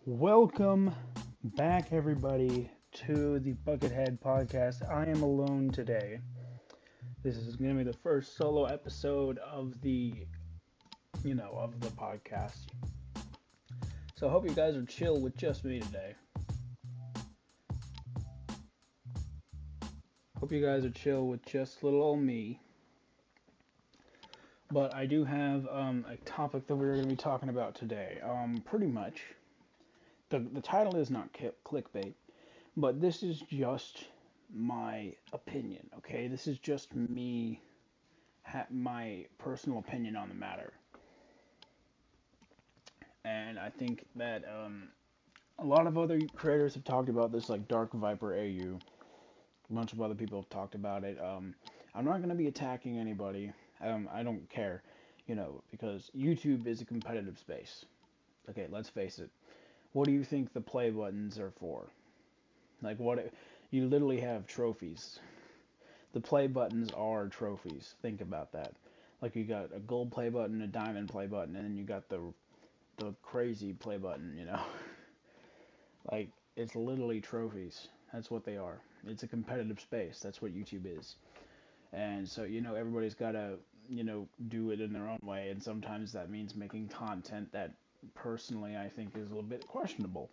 Welcome back, everybody, to the Buckethead Podcast. I am alone today. This is going to be the first solo episode of the podcast. So I hope you guys are chill with just me today. Hope you guys are chill with just little old me. But I do have a topic that we're going to be talking about today. Pretty much, the title is not clickbait, but this is just my opinion. Okay, this is just me my personal opinion on the matter. And I think that a lot of other creators have talked about this, like Dark Viper AU. A bunch of other people have talked about it. I'm not going to be attacking anybody. I don't care, because YouTube is a competitive space. Okay, let's face it. What do you think the play buttons are for? Like, you literally have trophies. The play buttons are trophies. Think about that. Like, you got a gold play button, a diamond play button, and then you got the crazy play button. Like, it's literally trophies. That's what they are. It's a competitive space. That's what YouTube is. And so, everybody's got to, do it in their own way. And sometimes that means making content that personally I think is a little bit questionable.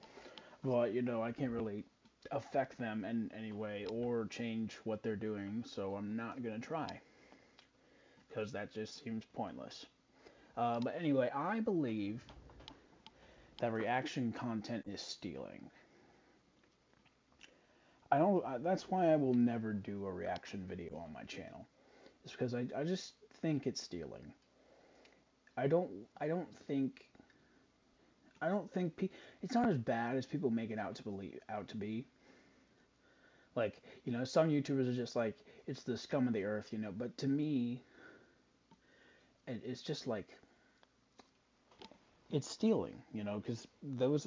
But, I can't really affect them in any way or change what they're doing. So I'm not going to try because that just seems pointless. But anyway, I believe that reaction content is stealing. I don't. That's why I will never do a reaction video on my channel. It's because I just think it's stealing. I don't. I don't think. I don't think it's not as bad as people make it out to be. Like, some YouTubers are just like it's the scum of the earth. But to me, it's just like it's stealing. Because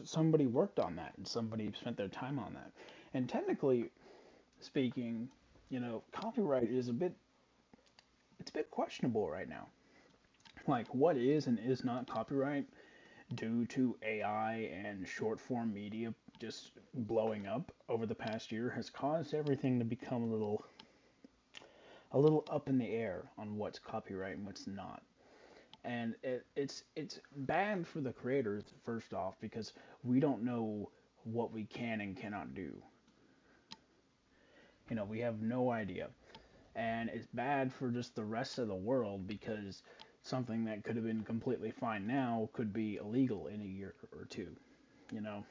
somebody worked on that and somebody spent their time on that. And technically speaking, copyright is it's a bit questionable right now. Like, what is and is not copyright due to AI and short form media just blowing up over the past year has caused everything to become a little up in the air on what's copyright and what's not. And it's bad for the creators first off because we don't know what we can and cannot do. We have no idea. And it's bad for just the rest of the world because something that could have been completely fine now could be illegal in a year or two, you know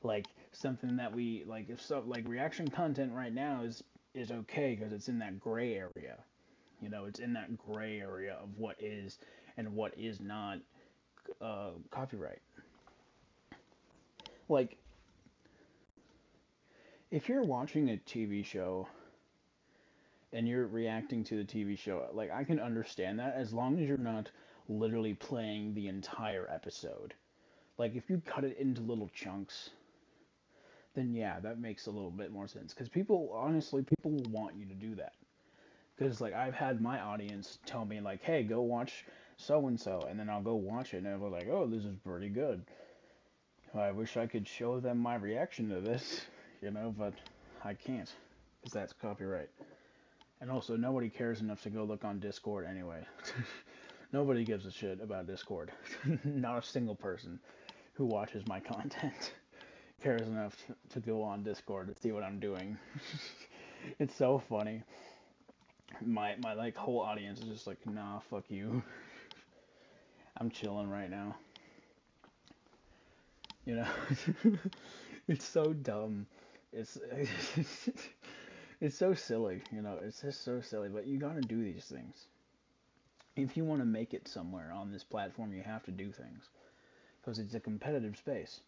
like something that we like if so like reaction content right now is okay because it's in that gray area. It's in that gray area of what is and what is not copyright. Like, if you're watching a TV show and you're reacting to the TV show, like, I can understand that as long as you're not literally playing the entire episode. Like, if you cut it into little chunks, then yeah, that makes a little bit more sense. Because honestly, people will want you to do that. Because, like, I've had my audience tell me, like, hey, go watch so and so, and then I'll go watch it, and they're like, oh, this is pretty good. I wish I could show them my reaction to this, but I can't, because that's copyright. And also, nobody cares enough to go look on Discord anyway. Nobody gives a shit about Discord. Not a single person who watches my content cares enough to go on Discord to see what I'm doing. It's so funny. My like whole audience is just like, nah, fuck you. I'm chilling right now. You know, it's so dumb. It's it's so silly. It's just so silly. But you gotta do these things if you want to make it somewhere on this platform. You have to do things because it's a competitive space.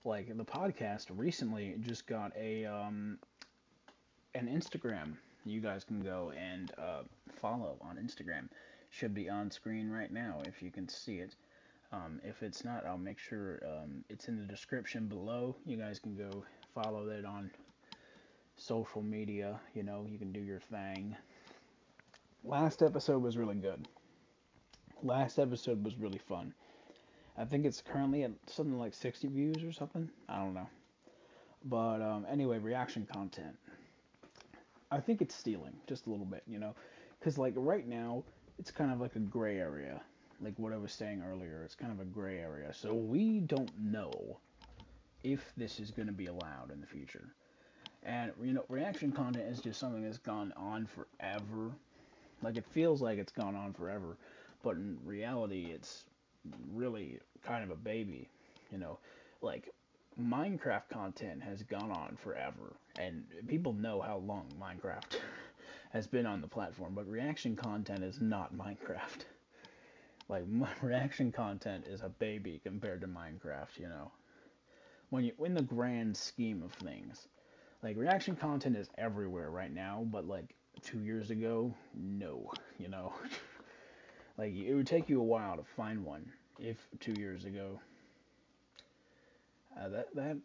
Like, the podcast recently just got an Instagram. You guys can go and follow on Instagram. Should be on screen right now if you can see it. If it's not, I'll make sure it's in the description below. You guys can go follow that on social media. You can do your thing. Last episode was really good. Last episode was really fun. I think it's currently at something like 60 views or something. I don't know. But anyway, reaction content. I think it's stealing just a little bit, because like right now it's kind of like a gray area. Like what I was saying earlier, it's kind of a gray area. So we don't know if this is going to be allowed in the future. And reaction content is just something that's gone on forever. Like it feels like it's gone on forever, but in reality, it's really kind of a baby. You know, like Minecraft content has gone on forever, and people know how long Minecraft has been on the platform. But reaction content is not Minecraft. Like reaction content is a baby compared to Minecraft. When you in the grand scheme of things, like reaction content is everywhere right now, but like 2 years ago, no, you know. Like it would take you a while to find one. If 2 years ago, that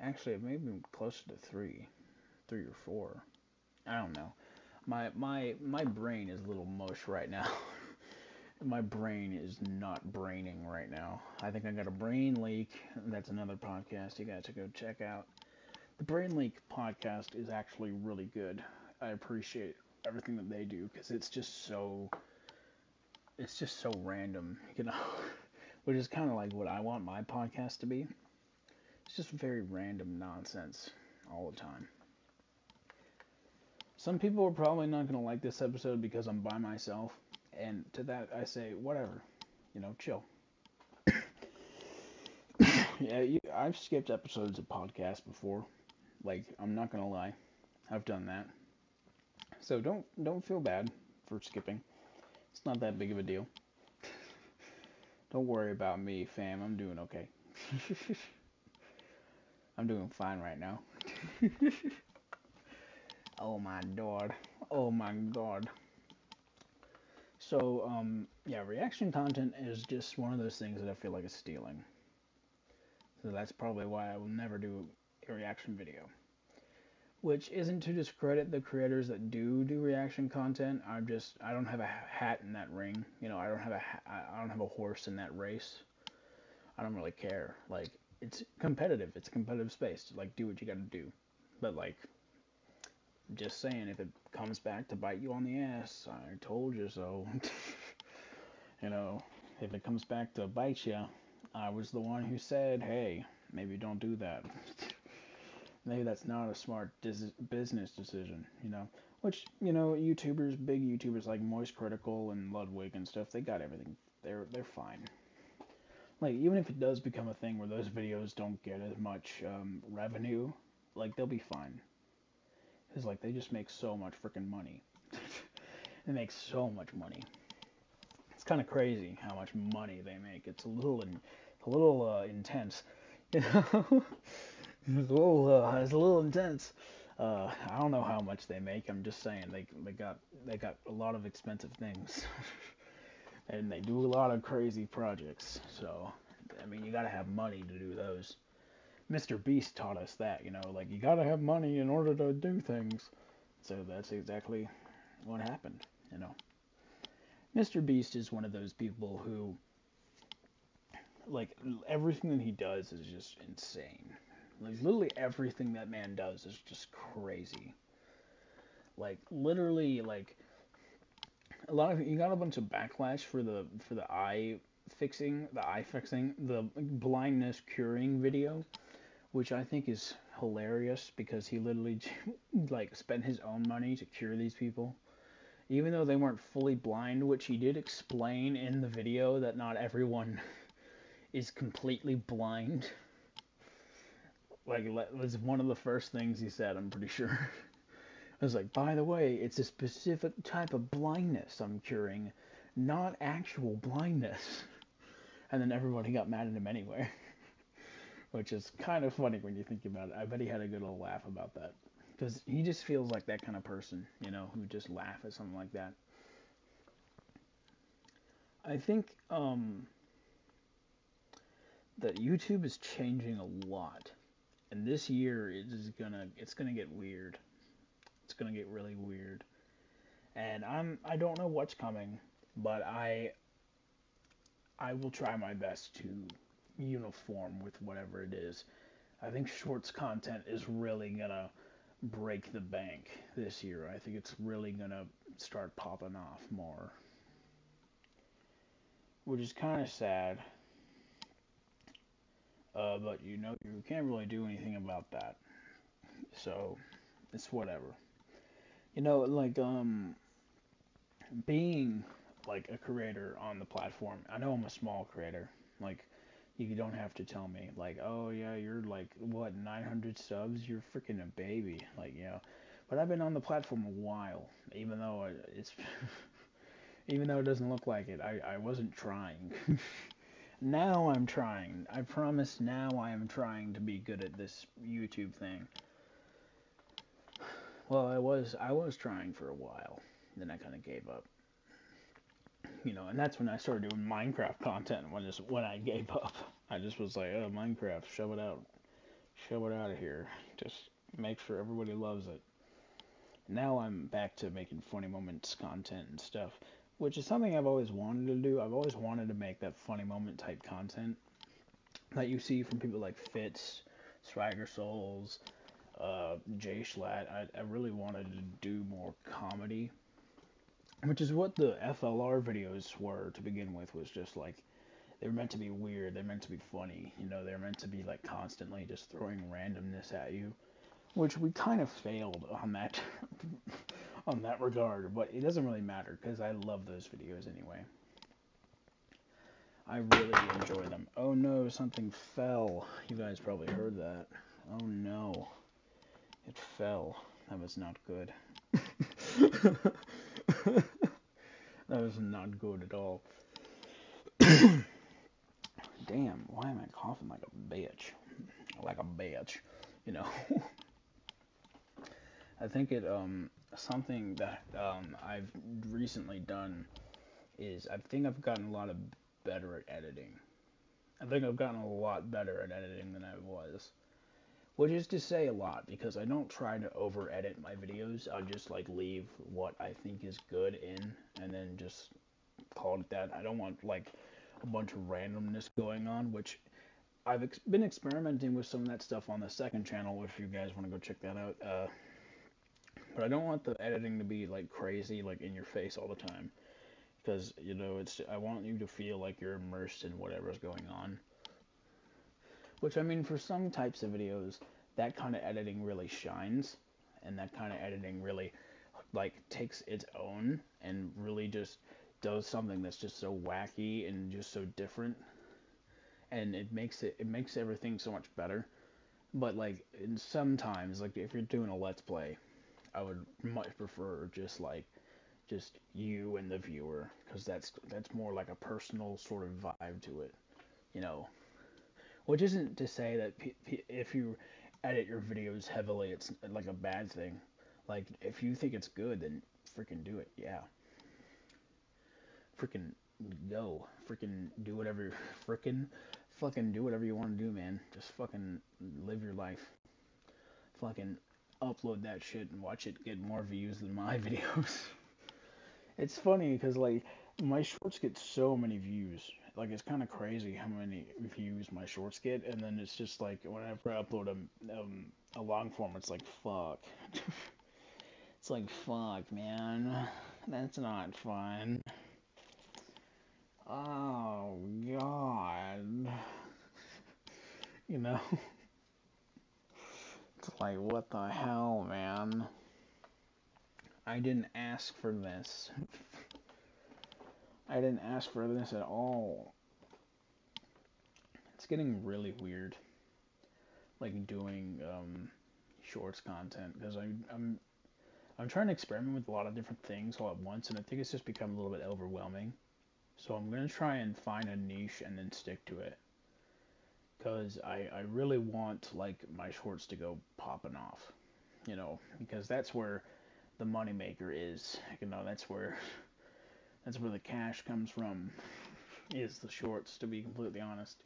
actually it may be closer to three or four. I don't know. My brain is a little mush right now. My brain is not braining right now. I think I got a brain leak. That's another podcast you got to go check out. The Brain Leak podcast is actually really good. I appreciate everything that they do because it's just so random, which is kind of like what I want my podcast to be. It's just very random nonsense all the time. Some people are probably not going to like this episode because I'm by myself, and to that I say, whatever, chill. Yeah, I've skipped episodes of podcasts before. Like, I'm not going to lie. I've done that. So don't feel bad for skipping. It's not that big of a deal. Don't worry about me, fam. I'm doing okay. I'm doing fine right now. Oh my god. Oh my god. So, yeah, reaction content is just one of those things that I feel like is stealing. So that's probably why I will never do a reaction video. Which isn't to discredit the creators that do reaction content. I don't have a hat in that ring. I don't have a horse in that race. I don't really care. Like, it's competitive. It's a competitive space. Like, do what you gotta do. But, like, just saying, if it comes back to bite you on the ass, I told you so. you know, if it comes back to bite you, I was the one who said, hey, maybe don't do that. Maybe that's not a smart business decision, Which, YouTubers, big YouTubers like Moist Critical and Ludwig and stuff, they got everything. They're fine. Like, even if it does become a thing where those videos don't get as much revenue, like, they'll be fine. Because, like, they just make so much freaking money. They make so much money. It's kind of crazy how much money they make. It's a little intense, you know. It's a little intense. I don't know how much they make. I'm just saying they got a lot of expensive things, and they do a lot of crazy projects. So, I mean, you gotta have money to do those. Mr. Beast taught us that, like you gotta have money in order to do things. So that's exactly what happened, Mr. Beast is one of those people who, like, everything that he does is just insane. Like, literally everything that man does is just crazy. Like, literally, like, you got a bunch of backlash for the eye fixing, the blindness curing video, which I think is hilarious because he literally like spent his own money to cure these people, even though they weren't fully blind, which he did explain in the video that not everyone is completely blind. Like, it was one of the first things he said, I'm pretty sure. I was like, by the way, it's a specific type of blindness I'm curing, not actual blindness. And then everybody got mad at him anyway. Which is kind of funny when you think about it. I bet he had a good old laugh about that. Because he just feels like that kind of person, who just laugh at something like that. I think that YouTube is changing a lot. And this year it's gonna get weird. It's gonna get really weird. And I don't know what's coming, but I I will try my best to uniform with whatever it is. I think shorts content is really gonna break the bank this year. I think it's really gonna start popping off more, which is kind of sad. But you can't really do anything about that. So it's whatever. Like being like a creator on the platform. I know I'm a small creator. Like you don't have to tell me like, oh yeah, you're like what 900 subs. You're freaking a baby. Like But I've been on the platform a while, even though it's even though it doesn't look like it. I wasn't trying. Now I'm trying. I promise now I am trying to be good at this YouTube thing. Well, I was trying for a while. Then I kind of gave up. And that's when I started doing Minecraft content. When I gave up, I just was like, oh, Minecraft, shove it out of here. Just make sure everybody loves it. Now I'm back to making funny moments content and stuff, which is something I've always wanted to do. I've always wanted to make that funny moment type content that you see from people like Fitz, Swagger Souls, Jay Schlatt. I really wanted to do more comedy, which is what the FLR videos were to begin with. Was just like they were meant to be weird. They're meant to be funny. They're meant to be like constantly just throwing randomness at you, which we kind of failed on that on that regard. But it doesn't really matter because I love those videos anyway. I really enjoy them. Oh no, something fell. You guys probably heard that. Oh no. It fell. That was not good. That was not good at all. Damn, why am I coughing like a bitch? Like a bitch, you know. I think something that I've recently done is I think I've gotten a lot of better at editing. I think I've gotten a lot better at editing than I was. Which is to say a lot because I don't try to over edit my videos. I'll just like leave what I think is good in and then just call it that. I don't want like a bunch of randomness going on, which I've been experimenting with some of that stuff on the second channel if you guys want to go check that out. But I don't want the editing to be like crazy, like in your face all the time. Because, I want you to feel like you're immersed in whatever's going on. Which, I mean, for some types of videos, that kind of editing really shines. And that kind of editing really, like, takes its own and really just does something that's just so wacky and just so different. And it makes everything so much better. But, like, sometimes, like, if you're doing a Let's Play, I would much prefer just you and the viewer, because that's more like a personal sort of vibe to it, you know. Which isn't to say that if you edit your videos heavily, it's like a bad thing. Like if you think it's good, then freaking do it. Yeah, freaking go, freaking do whatever, freaking fucking do whatever you want to do, man. Just fucking live your life. Fucking upload that shit and watch it get more views than my videos. It's funny because like my shorts get so many views. Like it's kind of crazy how many views my shorts get, and then it's just like whenever I upload a long form, it's like fuck. It's like fuck, man. That's not fun. Oh god. You know. It's like what the hell, man. I didn't ask for this. I didn't ask for this at all. It's getting really weird, like doing shorts content because I'm trying to experiment with a lot of different things all at once, and I think it's just become a little bit overwhelming. So I'm gonna try and find a niche and then stick to it because I really want like my shorts to go popping off, because that's where the moneymaker is. That's where the cash comes from, is the shorts, to be completely honest.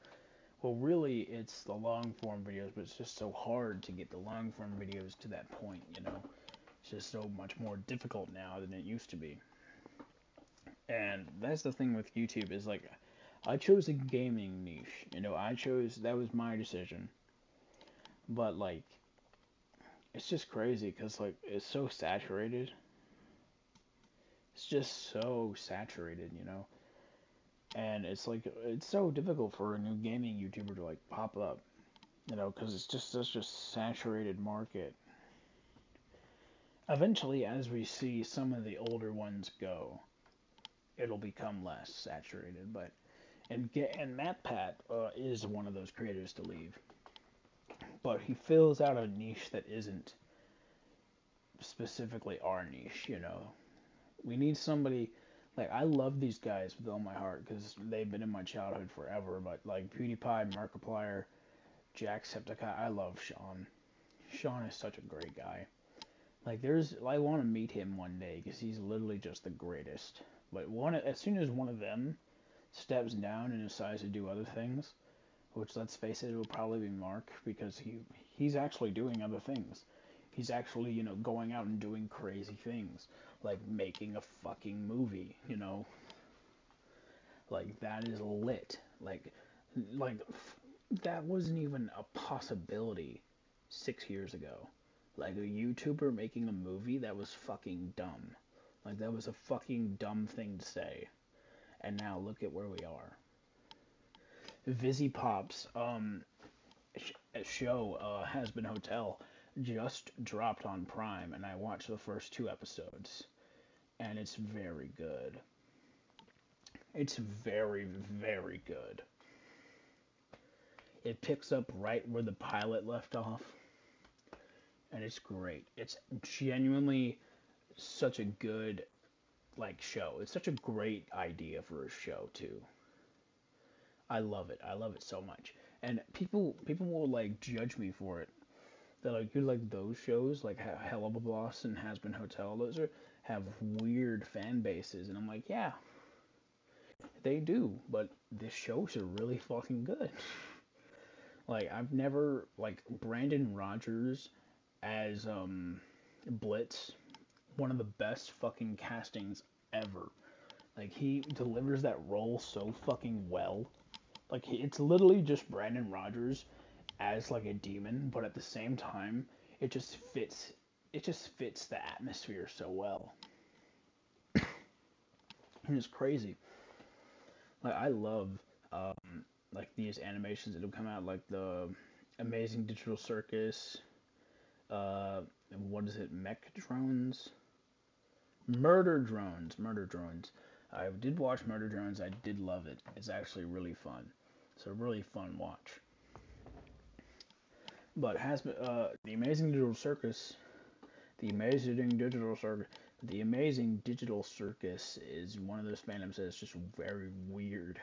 Well, really, it's the long form videos, but it's just so hard to get the long form videos to that point. It's just so much more difficult now than it used to be. And that's the thing with YouTube is like, I chose a gaming niche. That was my decision. But like, it's just crazy because like it's so saturated. It's just so saturated. And it's like it's so difficult for a new gaming YouTuber to like pop up, because it's just such a saturated market. Eventually, as we see some of the older ones go, it'll become less saturated. And MatPat is one of those creators to leave, but he fills out a niche that isn't specifically our niche. We need somebody like I love these guys with all my heart because they've been in my childhood forever. But like PewDiePie, Markiplier, Jacksepticeye, I love Sean. Sean is such a great guy. Like I want to meet him one day because he's literally just the greatest. But as soon as one of them steps down and decides to do other things, which let's face it, it will probably be Mark because he's actually doing other things. He's actually going out and doing crazy things like making a fucking movie. Like that is lit. Like that wasn't even a possibility 6 years ago. Like a YouTuber making a movie, that was fucking dumb. Like that was a fucking dumb thing to say. And now look at where we are. Vizzy Pop's show, Has Been Hotel, just dropped on Prime, and I watched the first 2 episodes, and it's very good. It's very, very good. It picks up right where the pilot left off, and it's great. It's genuinely such a good show. It's such a great idea for a show too. I love it. I love it so much. And people will like judge me for it. They're like, you like those shows like Helluva Boss and Has Been Hotel. Those have weird fan bases, and I'm like, yeah, they do. But this shows are really fucking good. Like I've never like Brandon Rogers as Blitz, one of the best fucking castings ever. Like he delivers that role so fucking well. Like it's literally just Brandon Rogers as like a demon, but at the same time, it just fits. It just fits the atmosphere so well. And it's crazy. Like I love like these animations that have come out, like the Amazing Digital Circus. What is it? Mech drones, murder drones, murder drones. I did watch Murder Drones. I did love it. It's actually really fun. It's a really fun watch. But has been the Amazing Digital Circus, the Amazing Digital Circus, the Amazing Digital Circus is one of those fandoms that's just very weird.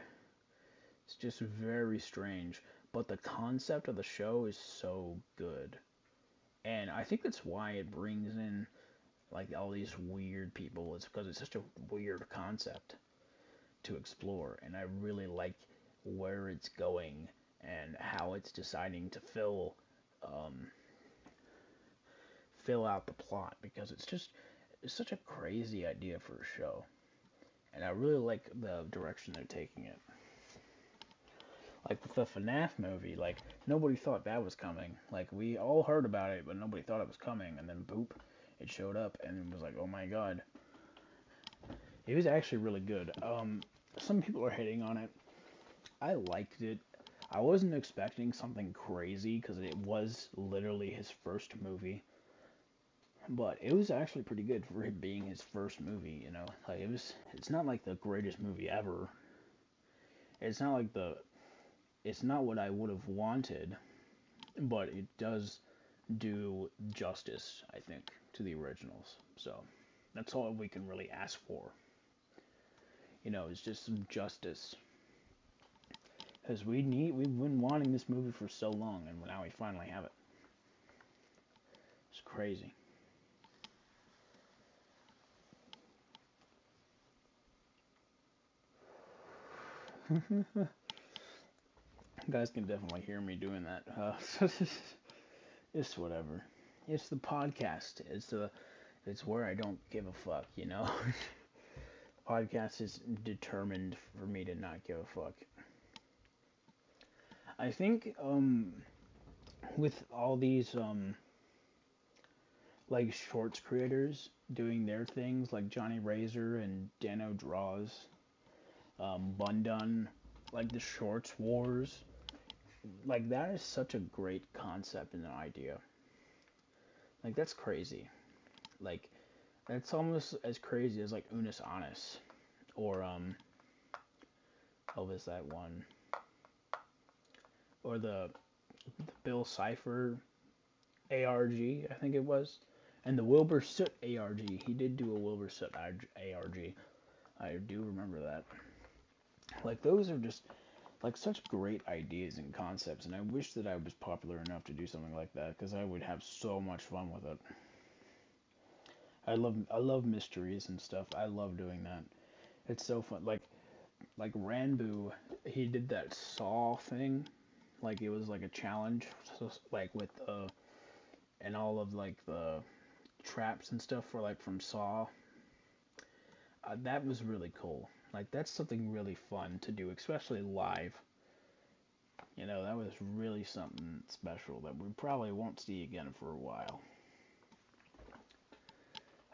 It's just very strange. But the concept of the show is so good, and I think that's why it brings in like all these weird people. It's because it's such a weird concept to explore, and I really like where it's going and how it's deciding to um, fill out the plot because it's such a crazy idea for a show, and I really like the direction they're taking it. Like with the FNAF movie, like nobody thought that was coming. Like we all heard about it, but nobody thought it was coming, and then boop, it showed up, and it was like, oh my god, it was actually really good. Some people are hating on it. I liked it. I wasn't expecting something crazy because it was literally his first movie, but it was actually pretty good for it being his first movie. Like it was. It's not like the greatest movie ever. It's not like the. It's not what I would have wanted, but it does do justice, I think, to the originals. So that's all we can really ask for. It's just some justice. Because we've been wanting this movie for so long, and now we finally have it. It's crazy. You guys can definitely hear me doing that. It's whatever. It's the podcast. It's where I don't give a fuck. Podcast is determined for me to not give a fuck. I think with all these like shorts creators doing their things, like Johnny Razor and Dano Draws, Bundun, like the shorts wars, like that is such a great concept and an idea. Like that's crazy. Like that's almost as crazy as like Unis Honest or what was that one? Or the Bill Cipher ARG, I think it was. And the Wilbur Soot ARG. He did do a Wilbur Soot ARG. I do remember that. Like those are just like such great ideas and concepts, and I wish that I was popular enough to do something like that because I would have so much fun with it. I love mysteries and stuff. I love doing that. It's so fun. Like Ranboo, he did that Saw thing. Like it was like a challenge, so, like with and all of like the traps and stuff for like from Saw. That was really cool. Like that's something really fun to do, especially live. That was really something special that we probably won't see again for a while.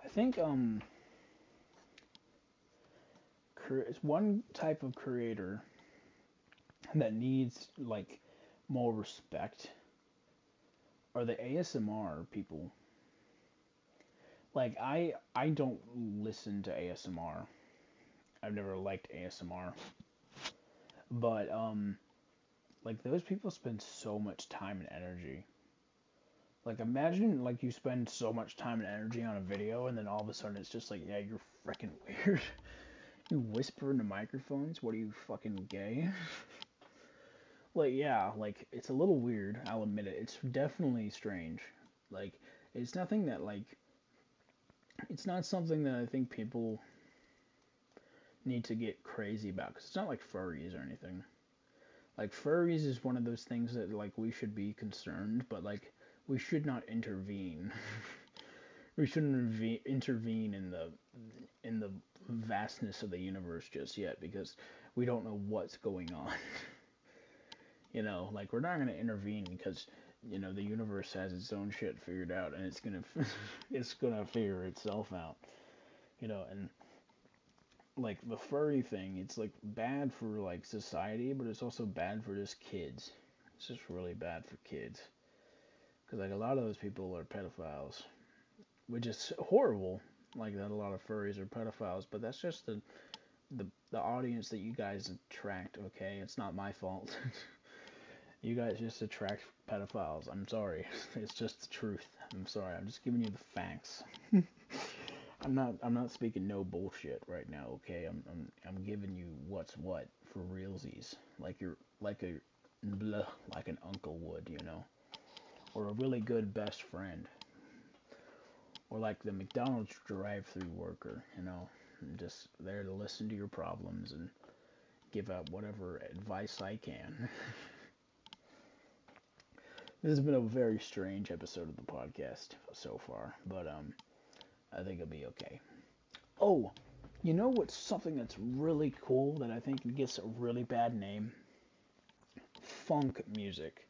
I think it's one type of creator that needs like more respect are the ASMR people. Like I don't listen to ASMR. I've never liked ASMR, but like those people spend so much time and energy. Like imagine like you spend so much time and energy on a video and then all of a sudden it's just like, yeah, you're freaking weird. You whisper into microphones? What are you, fucking gay? Like, yeah, like, it's a little weird, I'll admit it. It's definitely strange. Like, it's nothing that, like, it's not something that I think people need to get crazy about, because it's not like furries or anything. Like, furries is one of those things that, like, we should be concerned, but, like, we should not intervene. We shouldn't intervene in the vastness of the universe just yet, because we don't know what's going on. Like we're not gonna intervene because the universe has its own shit figured out and it's gonna it's gonna figure itself out. And like the furry thing, it's like bad for like society, but it's also bad for just kids. It's just really bad for kids because like a lot of those people are pedophiles, which is horrible. Like that, a lot of furries are pedophiles, but that's just the audience that you guys attract. Okay, it's not my fault. You guys just attract pedophiles. I'm sorry. It's just the truth. I'm sorry. I'm just giving you the facts. I'm not speaking no bullshit right now, okay? I'm giving you what's what for realsies. Like you're like a blah, like an uncle would. Or a really good best friend. Or like the McDonald's drive-through worker. Just there to listen to your problems and give out whatever advice I can. This has been a very strange episode of the podcast so far, but I think it'll be okay. Oh, you know what's something that's really cool that I think gets a really bad name? Funk music.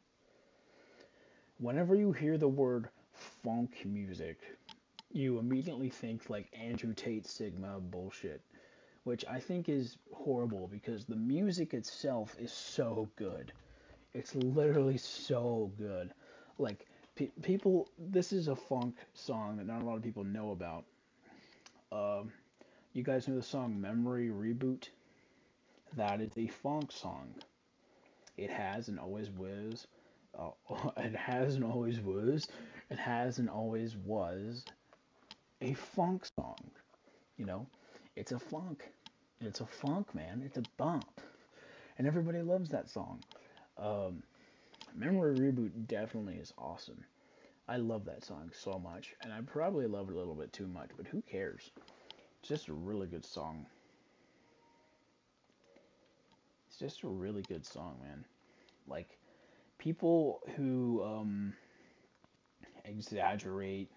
Whenever you hear the word funk music, you immediately think like Andrew Tate Sigma bullshit, which I think is horrible because the music itself is so good. It's literally so good. Like people, this is a funk song that not a lot of people know about. Um, you guys know the song "Memory Reboot"? That is a funk song. It has and always was. It has and always was. It has and always was a funk song. You know, it's a funk. It's a funk, man. It's a bump, and everybody loves that song. Um, Memory Reboot definitely is awesome. I love that song so much, and I probably love it a little bit too much, but who cares? It's just a really good song. It's just a really good song, man. Like people who exaggerate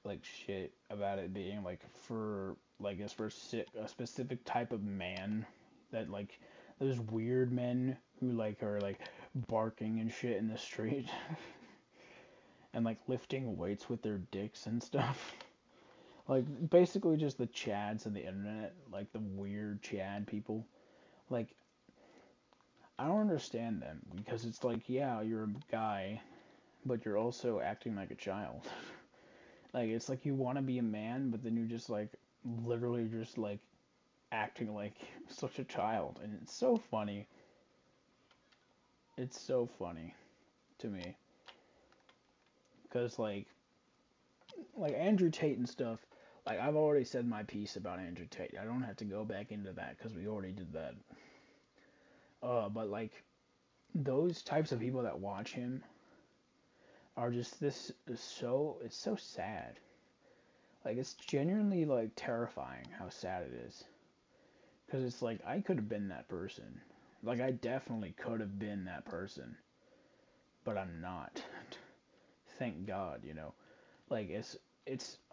like shit about it being like for like a specific type of man that like those weird men who like are like barking and shit in the street and like lifting weights with their dicks and stuff. Like basically just the Chads on the internet, like the weird Chad people. Like I don't understand them because it's like, yeah, you're a guy, but you're also acting like a child. Like it's like you want to be a man, but then you're just like literally just like acting like such a child, and it's so funny. It's so funny to me because like Andrew Tate and stuff. Like I've already said my piece about Andrew Tate. I don't have to go back into that because we already did that. But like those types of people that watch him are just this is so it's so sad. Like it's genuinely like terrifying how sad it is. Because it's like I could have been that person. Like I definitely could have been that person, but I'm not. Thank God, you know. Like it's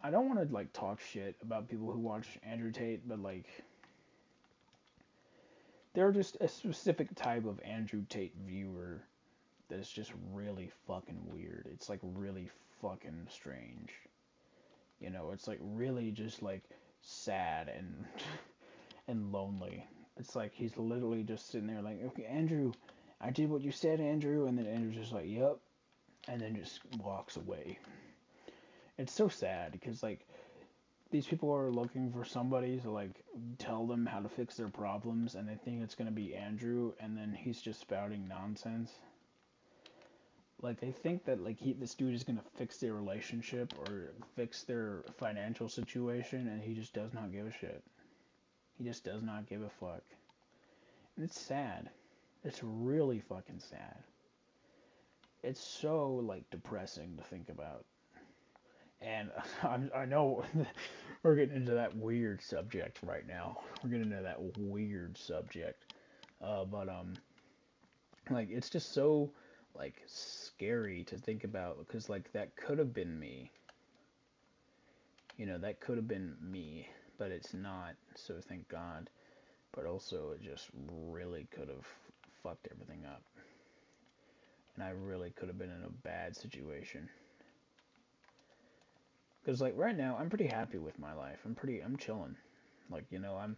I don't want to like talk shit about people who watch Andrew Tate, but like they're just a specific type of Andrew Tate viewer that's just really fucking weird. It's like really fucking strange. You know, it's like really just like sad and and lonely. It's like he's literally just sitting there like, okay, Andrew, I did what you said, Andrew, and then Andrew's just like, yep, and then just walks away. It's so sad because like these people are looking for somebody to like tell them how to fix their problems, and they think it's gonna be Andrew, and then he's just spouting nonsense. Like they think that like this dude is gonna fix their relationship or fix their financial situation, and he just does not give a shit. He just does not give a fuck. And it's sad. It's really fucking sad. It's so like depressing to think about. And I know we're getting into that weird subject right now. We're getting into that weird subject. But like it's just so like scary to think about because like that could have been me. You know, that could have been me, but it's not. So thank God. But also it just really could have fucked everything up. And I really could have been in a bad situation. Because like right now, I'm pretty happy with my life. I'm chilling. Like you know, I'm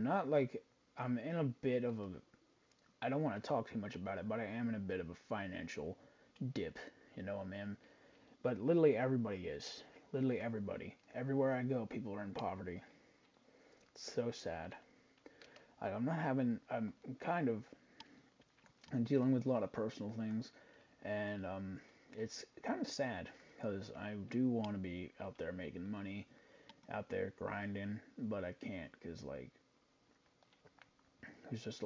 not like, I'm in a bit of a, I don't want to talk too much about it, but I am in a bit of a financial dip. You know, man. But literally everybody is. Literally everybody. Everywhere I go, people are in poverty. It's so sad. Like I'm not having. I'm dealing with a lot of personal things, and it's kind of sad because I do want to be out there making money, out there grinding, but I can't because like there's just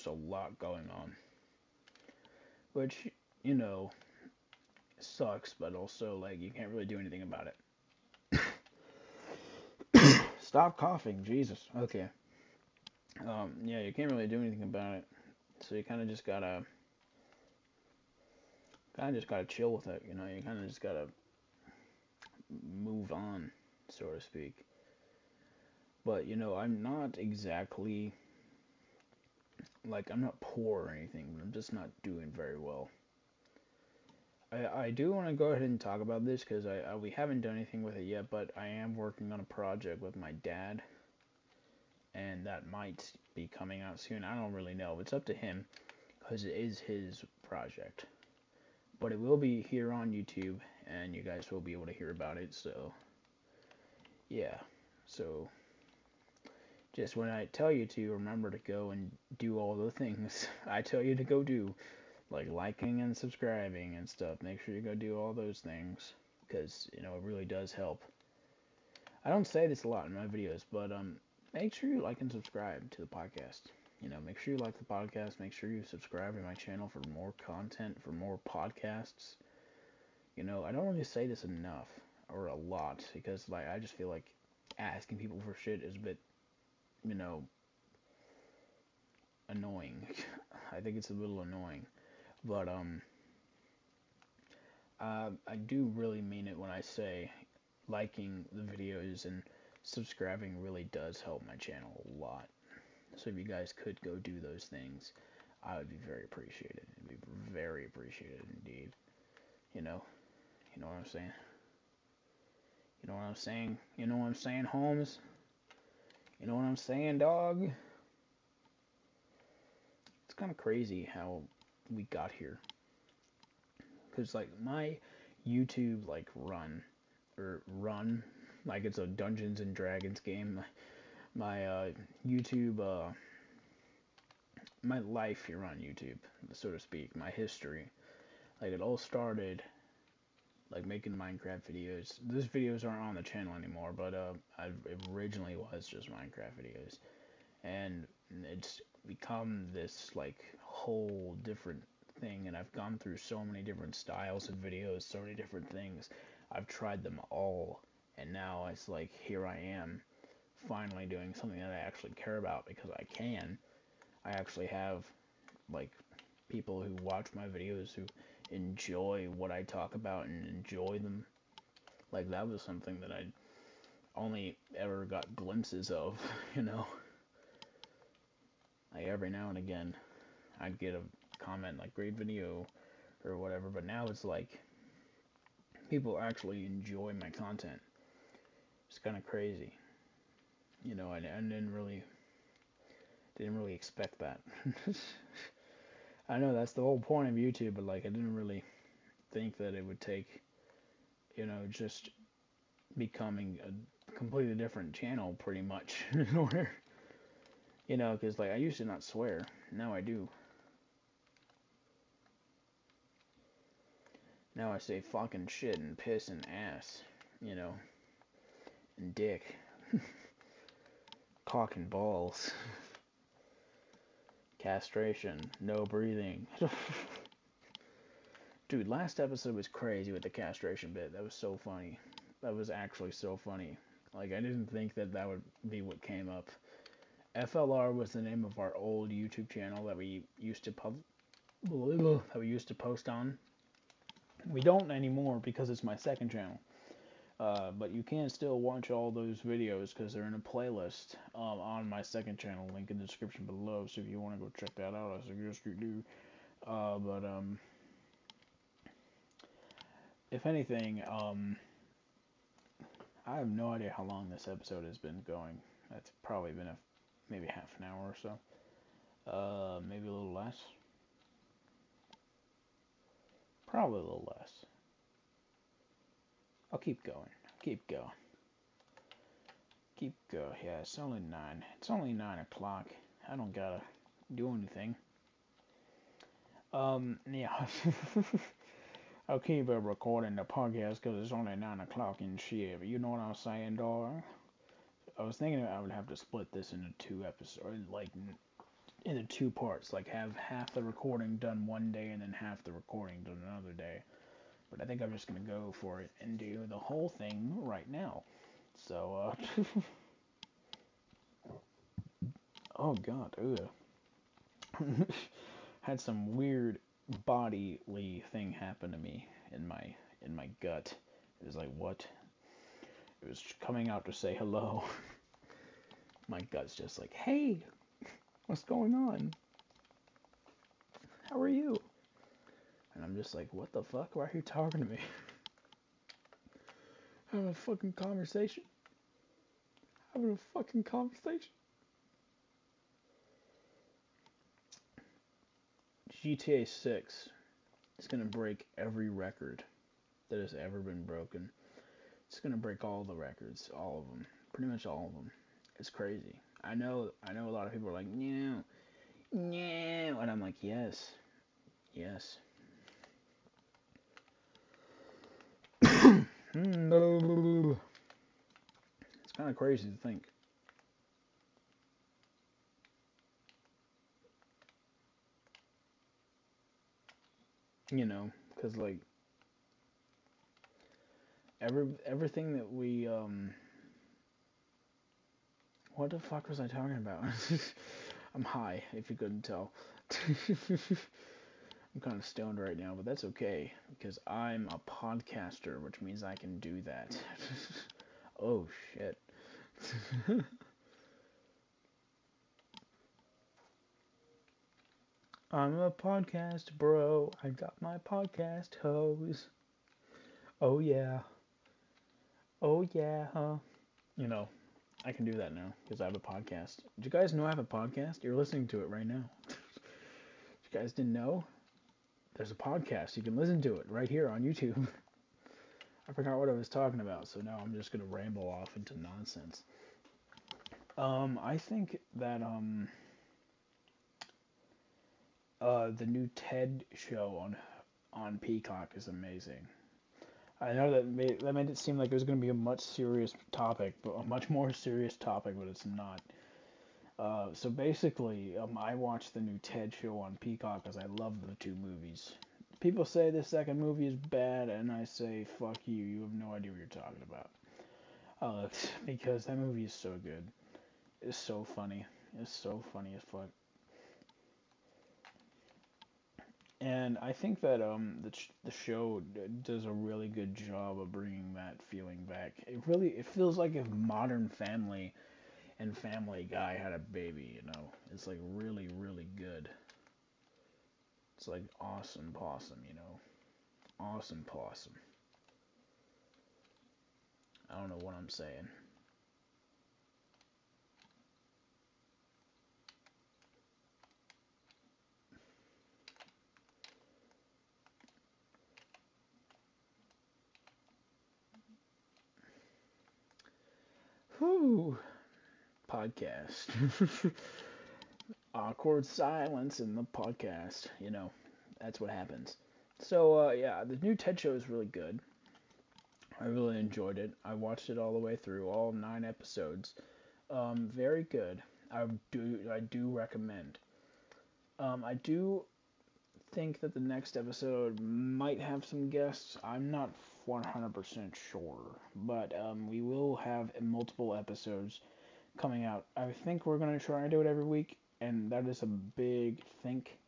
a lot going on, which you know sucks, but also like you can't really do anything about it. Stop coughing, Jesus. Okay. Yeah, you can't really do anything about it, so you kind of just gotta chill with it. You know, you kind of just gotta move on, so to speak. But you know, I'm not exactly like I'm not poor or anything, but I'm just not doing very well. I do want to go ahead and talk about this because we haven't done anything with it yet, but I am working on a project with my dad, and that might be coming out soon. I don't really know. It's up to him because it is his project, but it will be here on YouTube, and you guys will be able to hear about it. So yeah, so just when I tell you to remember to go and do all the things I tell you to go do, like liking and subscribing and stuff. Make sure you go do all those things because you know it really does help. I don't say this a lot in my videos, but make sure you like and subscribe to the podcast. You know, make sure you like the podcast. Make sure you subscribe to my channel for more content, for more podcasts. You know, I don't really say this enough or a lot because like I just feel like asking people for shit is a bit, you know, annoying. I think it's a little annoying, but I do really mean it when I say liking the videos and subscribing really does help my channel a lot. So if you guys could go do those things, I would be very appreciated. It'd be very appreciated indeed. You know, you know what I'm saying? You know what I'm saying? You know what I'm saying, Holmes? You know what I'm saying, dog? It's kind of crazy how we got here. Cause like my YouTube like run, like it's a Dungeons and Dragons game. My YouTube, my life here on YouTube, so to speak, my history. Like it all started like making Minecraft videos. Those videos aren't on the channel anymore, but it originally was just Minecraft videos, and it's become this like whole different thing. And I've gone through so many different styles of videos, so many different things. I've tried them all, and now it's like here I am, finally doing something that I actually care about because I can. I actually have like people who watch my videos who enjoy what I talk about and enjoy them. Like that was something that I only ever got glimpses of, you know. Like every now and again, I'd get a comment like "great video" or whatever, but now it's like people actually enjoy my content. It's kind of crazy, you know. I didn't really expect that. I know that's the whole point of YouTube, but like I didn't really think that it would take, you know, just becoming a completely different channel pretty much in order, you know, because like I used to not swear, now I do. Now I say fucking shit and piss and ass, you know, and dick, cock and balls, castration, no breathing. Dude, last episode was crazy with the castration bit. That was so funny. That was actually so funny. Like I didn't think that that would be what came up. FLR was the name of our old YouTube channel that we used to post on. We don't anymore because it's my second channel. But you can still watch all those videos because they're in a playlist on my second channel. Link in the description below. So if you want to go check that out, I suggest you do. But if anything, I have no idea how long this episode has been going. That's probably been maybe half an hour or so. Maybe a little less. Probably a little less. I'll keep going. Keep going. Keep going. Yeah, it's only 9. It's only 9 o'clock. I don't gotta do anything. Yeah. I'll keep recording the podcast because it's only 9 o'clock and shit. But you know what I'm saying, dog? I was thinking I would have to split this into 2 episodes, like into 2 parts. Like have half the recording done one day and then half the recording done another day. But I think I'm just gonna go for it and do the whole thing right now. So, oh god, ugh. Had some weird bodily thing happen to me in my gut. It was like what? It was coming out to say hello. My gut's just like, hey, what's going on? How are you? And I'm just like, what the fuck? Why are you talking to me? Having a fucking conversation. Having a fucking conversation. GTA 6 is gonna break every record that has ever been broken. It's gonna break all the records, all of them, pretty much all of them. It's crazy. I know a lot of people are like, no, no, and I'm like, yes, yes. It's kind of crazy to think. You know, because like everything that we what the fuck was I talking about? I'm high, if you couldn't tell. I'm kind of stoned right now, but that's okay because I'm a podcaster, which means I can do that. Oh shit. I'm a podcast bro. I got my podcast hose. Oh yeah. Oh yeah, huh? You know, I can do that now because I have a podcast. Did you guys know I have a podcast? You're listening to it right now. You guys didn't know? There's a podcast. You can listen to it right here on YouTube. I forgot what I was talking about, so now I'm just gonna ramble off into nonsense. I think that the new TED show on Peacock is amazing. I know that made it seem like it was going to be a much serious topic, but a much more serious topic, but it's not. So basically, I watched the new TED show on Peacock because I love the two movies. People say the second movie is bad, and I say, fuck you, you have no idea what you're talking about. Because that movie is so good. It's so funny. It's so funny as fuck. And I think that the show does a really good job of bringing that feeling back. It feels like if Modern Family and Family Guy had a baby. It's like really good. It's like awesome possum. Awesome possum. I don't know what I'm saying. Whew. Podcast. Awkward silence in the podcast. That's what happens. So yeah, the new TED show is really good. I really enjoyed it. I watched it all the way through, all 9 episodes. Very good. I do recommend. I do think that the next episode might have some guests. I'm not 100% sure, but we will have multiple episodes coming out. I think we're gonna try to do it every week, and that is a big think.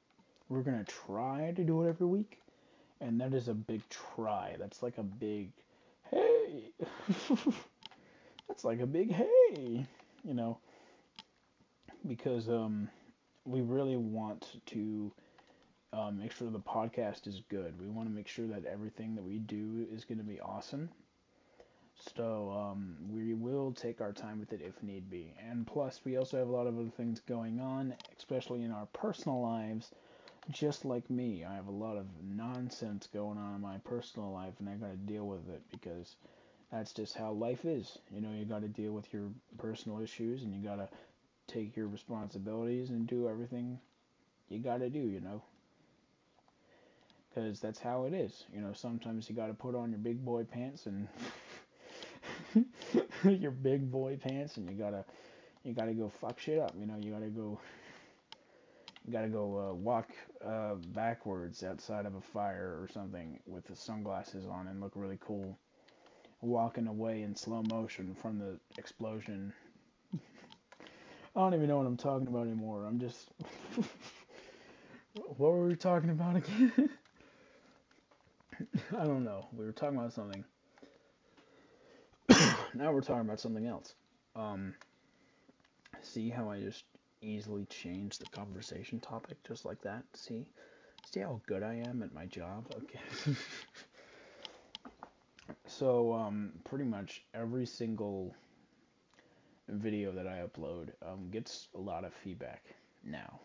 We're gonna try to do it every week, and that is a big try. That's like a big hey. That's like a big hey, you know, because we really want to make sure the podcast is good. We want to make sure that everything that we do is going to be awesome. So we will take our time with it if need be. And plus, we also have a lot of other things going on, especially in our personal lives. Just like me, I have a lot of nonsense going on in my personal life, and I got to deal with it because that's just how life is. You got to deal with your personal issues, and you got to take your responsibilities and do everything you got to do. Because that's how it is. Sometimes you got to put on your big boy pants and your big boy pants, and you gotta go fuck shit up. You gotta go walk backwards outside of a fire or something with the sunglasses on and look really cool, walking away in slow motion from the explosion. I don't even know what I'm talking about anymore. I'm just what were we talking about again? I don't know. We were talking about something. Now we're talking about something else. Um, See how I just easily changed the conversation topic just like that? See how good I am at my job? Okay. So, pretty much every single video that I upload gets a lot of feedback now,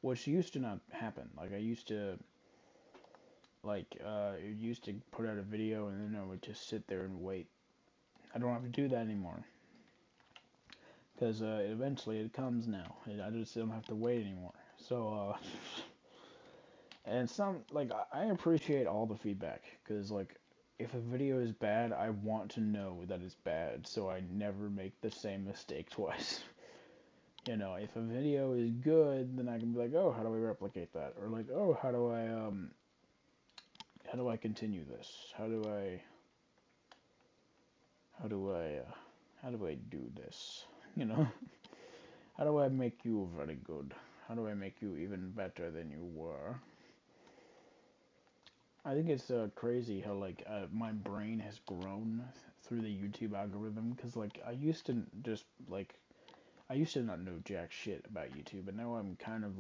which used to not happen. Like I used to, used to put out a video and then I would just sit there and wait. I don't have to do that anymore because eventually it comes now. I just don't have to wait anymore. So, and I appreciate all the feedback because if a video is bad, I want to know that it's bad so I never make the same mistake twice. If a video is good, then I can be like, oh, how do I replicate that? Or like, oh, how do I continue this? How do I do this? You know, how do I make you very good? How do I make you even better than you were? I think it's crazy how my brain has grown through the YouTube algorithm because I used to not know jack shit about YouTube, but now I'm kind of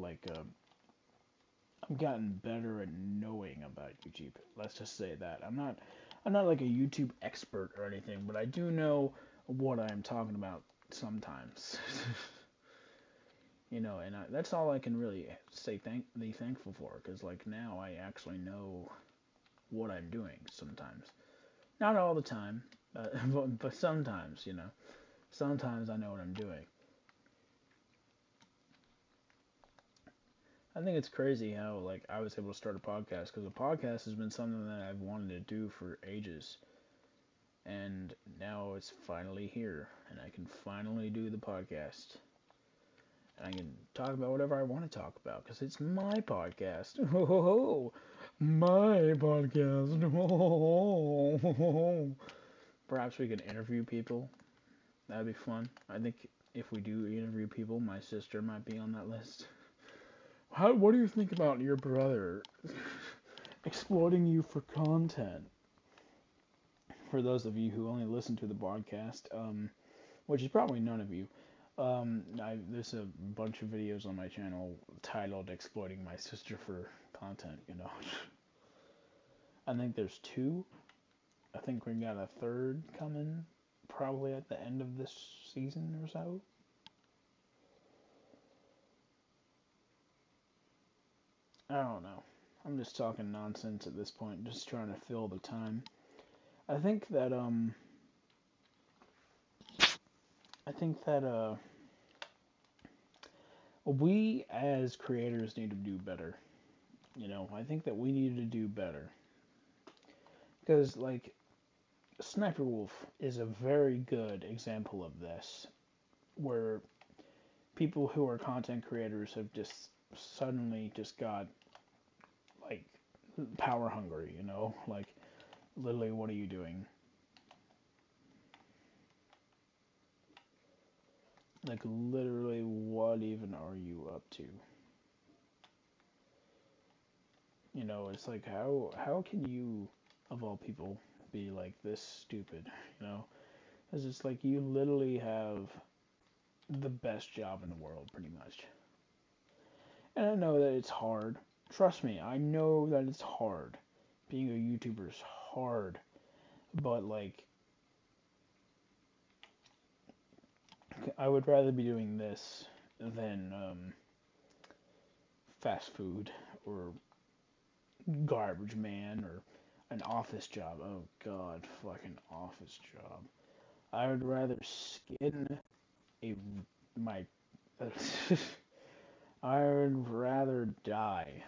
I've gotten better at knowing about YouTube. Let's just say that. I'm not like a YouTube expert or anything, but I do know what I'm talking about sometimes. And that's all I can really be thankful for, because like now I actually know what I'm doing sometimes. Not all the time, but sometimes, sometimes I know what I'm doing. I think it's crazy how like I was able to start a podcast, because a podcast has been something that I've wanted to do for ages, and now it's finally here, and I can finally do the podcast. And I can talk about whatever I want to talk about, because it's my podcast. Ho ho ho! My podcast. Ho ho ho ho. Perhaps we could interview people. That'd be fun. I think if we do interview people, my sister might be on that list. What do you think about your brother exploiting you for content? For those of you who only listen to the podcast, which is probably none of you, there's a bunch of videos on my channel titled "Exploiting My Sister for Content." I think there's two. I think we got a third coming, probably at the end of this season or so. I don't know. I'm just talking nonsense at this point, just trying to fill the time. I think that I think that we as creators need to do better. I think that we need to do better, because like Sniper Wolf is a very good example of this, where people who are content creators have just suddenly just got like power hungry. Like literally, what are you doing? Like literally, what even are you up to? It's like how can you, of all people, be like this stupid? Because it's like you literally have the best job in the world, pretty much. And I know that it's hard. Trust me, I know that it's hard. Being a YouTuber is hard, but like I would rather be doing this than fast food or garbage man or an office job. Oh god, fucking office job. I would rather skin a my I would rather die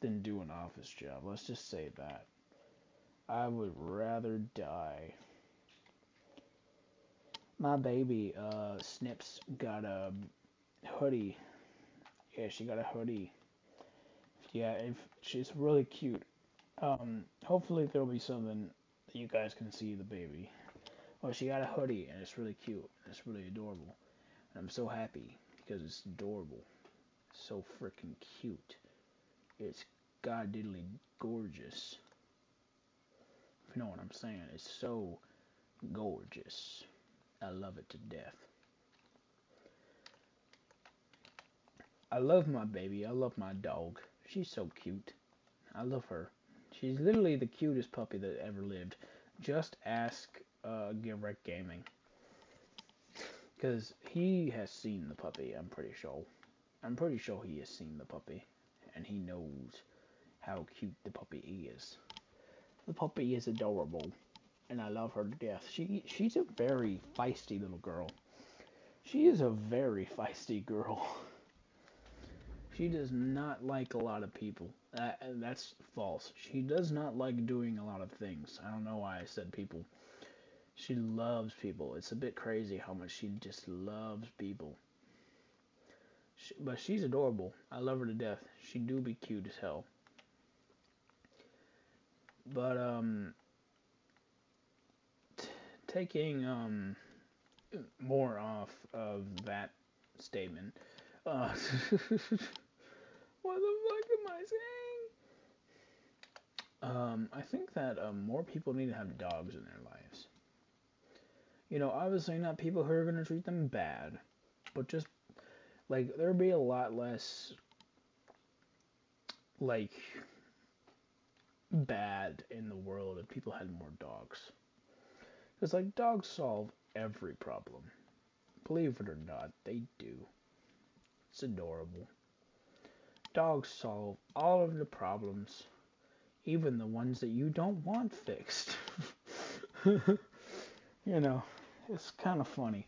than do an office job. Let's just say that. I would rather die. My baby, Snips, got a hoodie. Yeah, she got a hoodie. Yeah, if she's really cute. Hopefully there'll be something that you guys can see the baby. Well, she got a hoodie and it's really cute. And it's really adorable. And I'm so happy because it's adorable. So freaking cute. It's god diddly gorgeous. If you know what I'm saying. It's so gorgeous. I love it to death. I love my baby. I love my dog. She's so cute. I love her. She's literally the cutest puppy that ever lived. Just ask Gilrec Gaming. Because he has seen the puppy, I'm pretty sure. I'm pretty sure he has seen the puppy. And he knows how cute the puppy is. The puppy is adorable. And I love her to death. She's a very feisty little girl. She is a very feisty girl. She does not like a lot of people. That's false. She does not like doing a lot of things. I don't know why I said people. She loves people. It's a bit crazy how much she just loves people. But she's adorable. I love her to death. She do be cute as hell. But taking more off of that statement. What the fuck am I saying? I think that more people need to have dogs in their lives. Obviously not people who are gonna treat them bad, but just like there'd be a lot less like bad in the world if people had more dogs. Because like dogs solve every problem. Believe it or not, they do. It's adorable. Dogs solve all of the problems, even the ones that you don't want fixed. You know, it's kind of funny.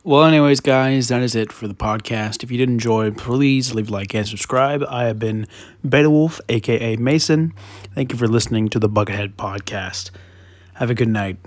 Well, anyways, guys, that is it for the podcast. If you did enjoy, please leave a like and subscribe. I have been Beowulf, a.k.a. Mason. Thank you for listening to the Buckethead Podcast. Have a good night.